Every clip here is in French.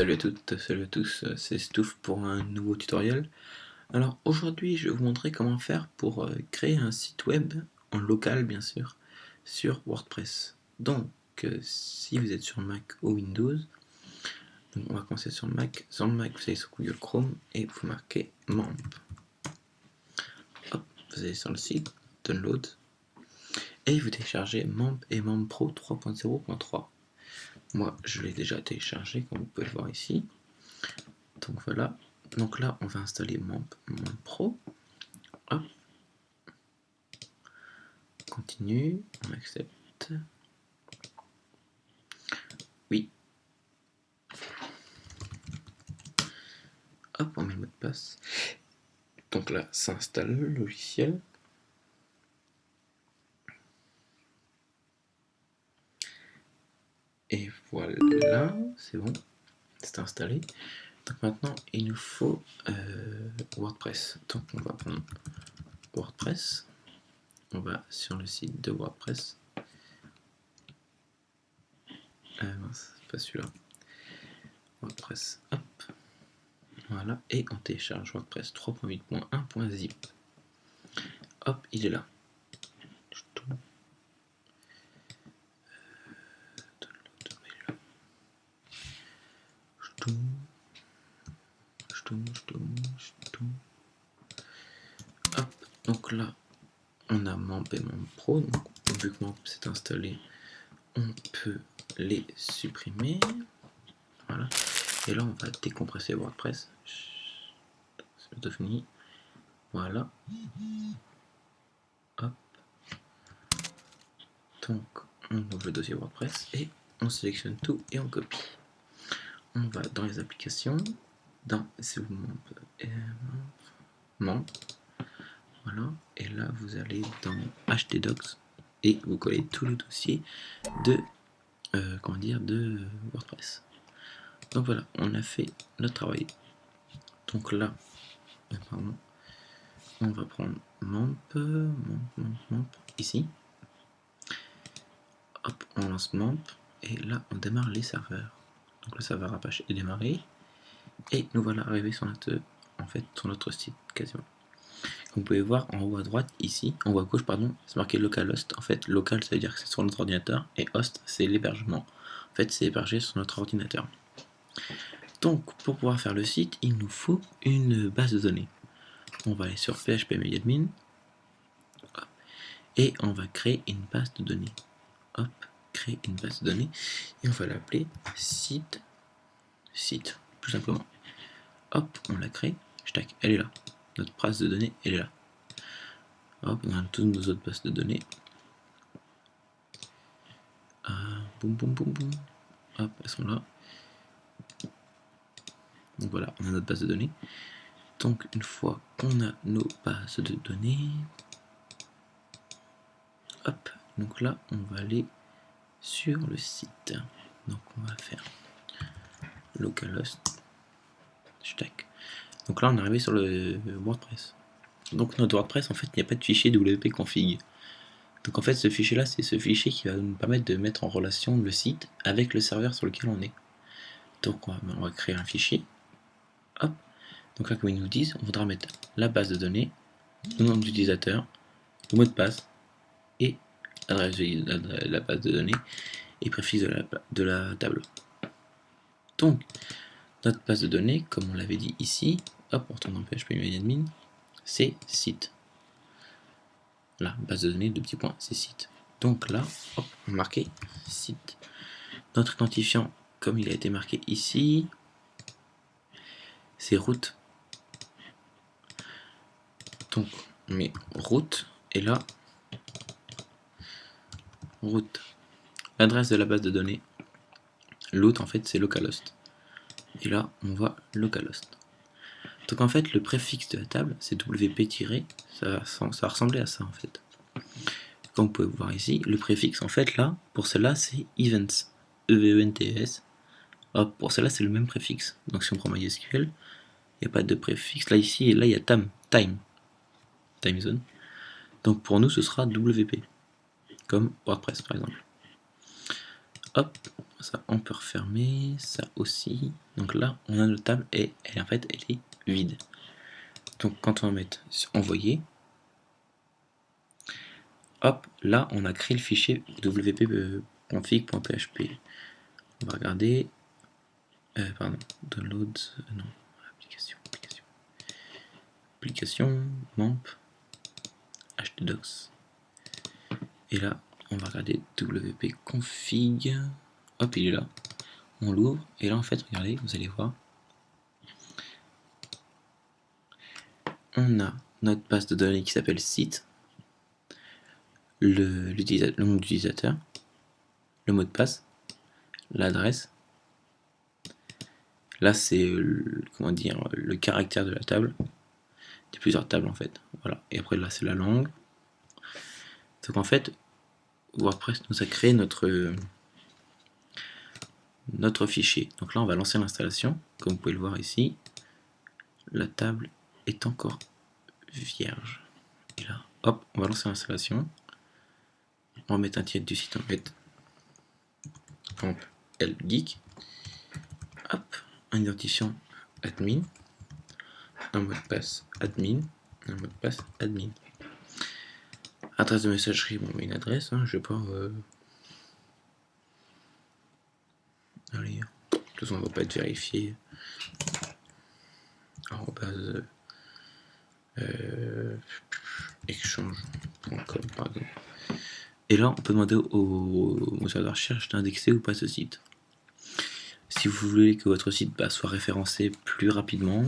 Salut à toutes, salut à tous, c'est Stouff pour un nouveau tutoriel. Alors aujourd'hui je vais vous montrer comment faire pour créer un site web en local bien sûr sur WordPress. Donc si vous êtes sur Mac ou Windows, donc on va commencer sur Mac. Sur le Mac vous allez sur Google Chrome et vous marquez MAMP. Hop, vous allez sur le site, download, et vous téléchargez MAMP et MAMP Pro 3.0.3. Moi je l'ai déjà téléchargé comme vous pouvez le voir ici. Donc voilà, donc là on va installer MAMP Pro. Hop. Continue, on accepte. Oui. Hop, on met le mot de passe. Donc là, ça installe le logiciel. Et voilà, c'est bon, c'est installé. Donc maintenant, il nous faut WordPress. Donc on va prendre WordPress. On va sur le site de WordPress. Mince, c'est pas celui-là. WordPress, hop. Voilà, et on télécharge WordPress 3.8.1.zip. Hop, il est là. Hop, donc là on a MAMP et MAMP Pro, donc vu que MAMP s'est installé, on peut les supprimer. Voilà, et là on va décompresser WordPress. C'est bientôt fini. Voilà. Hop. Donc on ouvre le dossier WordPress et on sélectionne tout et on copie. On va dans les applications, dans MAMP. Voilà, et là vous allez dans htdocs et vous collez tout le dossier de de WordPress. Donc voilà, on a fait notre travail. Donc là, on va prendre MAMP ici. Hop, on lance MAMP et là on démarre les serveurs. Donc le serveur Apache est démarré et nous voilà arrivés sur notre site quasiment. Comme vous pouvez voir en haut à droite ici, en haut à gauche pardon, c'est marqué localhost. En fait, local ça veut dire que c'est sur notre ordinateur et host c'est l'hébergement. En fait, c'est hébergé sur notre ordinateur. Donc pour pouvoir faire le site, il nous faut une base de données. On va aller sur phpMediadmin et on va créer une base de données. Hop, créer une base de données et on va l'appeler site, tout simplement. Hop, on la crée, elle est là. Notre base de données, elle est là. Hop, on a toutes nos autres bases de données. Boum, boum, boum, boum. Hop, elles sont là. Donc voilà, on a notre base de données. Donc une fois qu'on a nos bases de données, hop, donc là on va aller sur le site. Donc on va faire localhost. Donc là on est arrivé sur le WordPress. Donc notre WordPress en fait il n'y a pas de fichier wp-config. Donc en fait ce fichier là c'est ce fichier qui va nous permettre de mettre en relation le site avec le serveur sur lequel on est. Donc on va créer un fichier. Hop. Donc là comme ils nous disent, on voudra mettre la base de données, le nom d'utilisateur, le mot de passe et l'adresse de la base de données et préfixe de la table. Donc notre base de données, comme on l'avait dit ici, hop, on retourne dans phpMediadmin, c'est site. Là, base de données, 2 petits points, c'est site. Donc là, hop, on va marquer site. Notre identifiant, comme il a été marqué ici, c'est route. Donc on met route, et là, route. L'adresse de la base de données, l'autre en fait c'est localhost. Et là, on voit localhost. Donc en fait, le préfixe de la table, c'est WP- ça ressemblait à ça en fait. Comme vous pouvez voir ici, le préfixe en fait là, pour cela c'est events, E-V-E-N-T-S. Hop, pour cela c'est le même préfixe. Donc si on prend MySQL, il n'y a pas de préfixe. Là ici et là il y a time zone. Donc pour nous ce sera WP, comme WordPress par exemple. hop, ça on peut refermer, ça aussi. Donc là, on a notre table et elle, en fait, elle est vide. Donc quand on va mettre envoyer, hop, là on a créé le fichier wp-config.php. On va regarder, pardon, download, non, application, mamp, htdocs. Et là, on va regarder wp-config, hop, il est là. On l'ouvre, et là en fait, regardez, vous allez voir, on a notre base de données qui s'appelle site, le nom d'utilisateur, le mot de passe, l'adresse. Là, c'est comment dire, le caractère de la table. Il y a plusieurs tables en fait. Voilà. Et après là, c'est la langue. Donc en fait, WordPress nous a créé notre fichier. Donc là, on va lancer l'installation. Comme vous pouvez le voir ici, la table est encore vierge. Et là, hop, on va lancer l'installation. On va mettre un titre du site en fait. Geek. Hop, un identifiant admin, un mot de passe admin, un mot de passe admin. Adresse de messagerie, bon, une adresse, hein, je vais pas. Allez, de toute façon, on va pas être vérifié. Arrobase exchange.com par exemple. Et là, on peut demander au moteur de recherche d'indexer ou pas ce site. Si vous voulez que votre site soit référencé plus rapidement,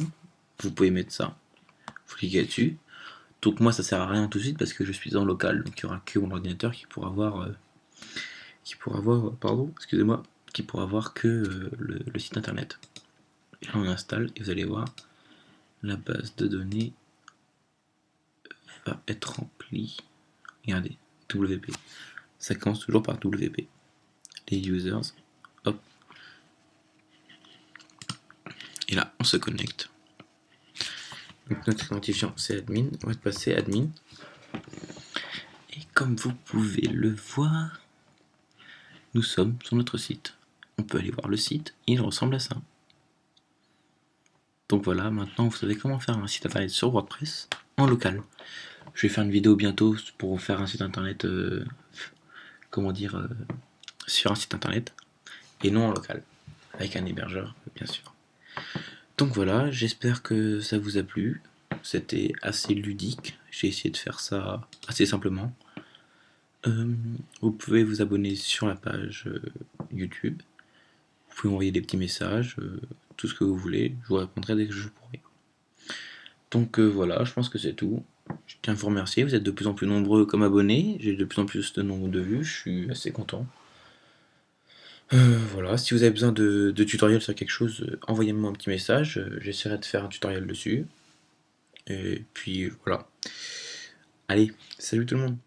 vous pouvez mettre ça. Vous cliquez dessus. Donc moi ça sert à rien tout de suite parce que je suis en local, donc il n'y aura que mon ordinateur qui pourra voir que le site internet. Et là on installe et vous allez voir, la base de données va être remplie. Regardez, WP. Ça commence toujours par WP. Les users, hop. Et là on se connecte. Donc notre identifiant c'est admin, on va passer admin. Et comme vous pouvez le voir, nous sommes sur notre site. On peut aller voir le site, il ressemble à ça. Donc voilà, maintenant vous savez comment faire un site internet sur WordPress en local. Je vais faire une vidéo bientôt pour vous faire un site internet, sur un site internet, et non en local, avec un hébergeur bien sûr. Donc voilà, j'espère que ça vous a plu. C'était assez ludique, j'ai essayé de faire ça assez simplement. Vous pouvez vous abonner sur la page YouTube. Vous pouvez m'envoyer des petits messages, tout ce que vous voulez. Je vous répondrai dès que je pourrai. Donc voilà, je pense que c'est tout. Je tiens à vous remercier. Vous êtes de plus en plus nombreux comme abonnés. J'ai de plus en plus de nombre de vues. Je suis assez content. Voilà, si vous avez besoin de tutoriels sur quelque chose, envoyez-moi un petit message. J'essaierai de faire un tutoriel dessus. Et puis voilà. Allez, salut tout le monde.